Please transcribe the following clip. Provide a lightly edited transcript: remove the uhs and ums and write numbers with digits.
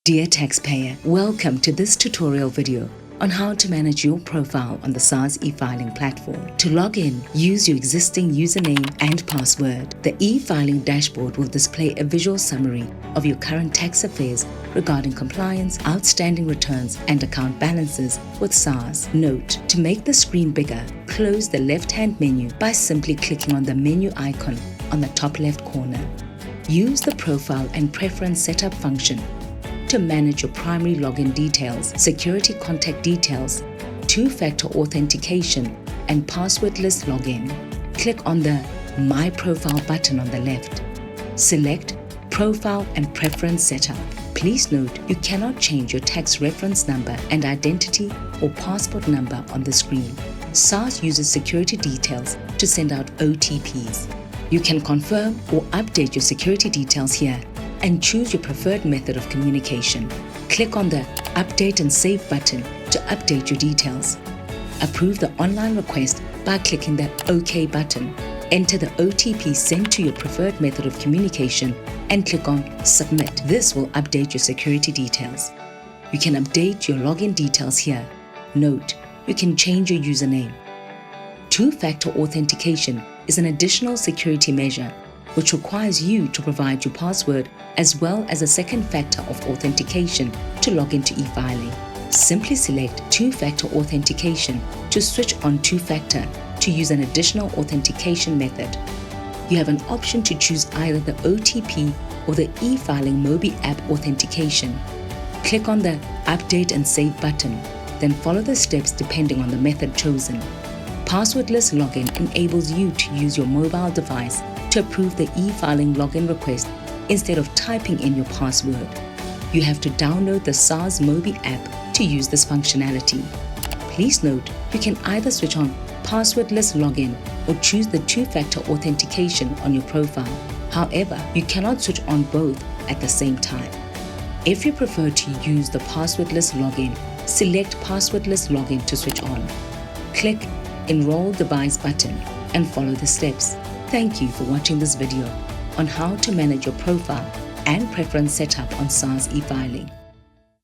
Dear taxpayer, welcome to this tutorial video on how to manage your profile on the SARS eFiling platform. To log in, use your existing username and password. The eFiling dashboard will display a visual summary of your current tax affairs regarding compliance, outstanding returns, and account balances with SARS. Note: to make the screen bigger, close the left-hand menu by simply clicking on the menu icon on the top left corner. Use the Profile and Preference Setup function to manage your primary login details, security contact details, two-factor authentication, and passwordless login. Click on the My Profile button on the left. Select Profile and Preference Setup. Please note you cannot change your tax reference number and identity or passport number on the screen. SARS uses security details to send out OTPs. You can confirm or update your security details here and choose your preferred method of communication. Click on the Update and Save button to update your details. Approve the online request by clicking the OK button. Enter the OTP sent to your preferred method of communication and click on Submit. This will update your security details. You can update your login details here. Note: you can change your username. Two-factor authentication is an additional security measure which requires you to provide your password as well as a second factor of authentication to log into eFiling. Simply select two-factor authentication to switch on two-factor to use an additional authentication method. You have an option to choose either the OTP or the eFiling Mobi app authentication. Click on the Update and Save button, then follow the steps depending on the method chosen. Passwordless login enables you to use your mobile device to approve the eFiling login request instead of typing in your password. You have to download the SARS Mobi app to use this functionality. Please note, you can either switch on passwordless login or choose the two-factor authentication on your profile. However, you cannot switch on both at the same time. If you prefer to use the passwordless login, select passwordless login to switch on. Click Enroll Device button and follow the steps. Thank you for watching this video on how to manage your profile and preference setup on SARS eFiling.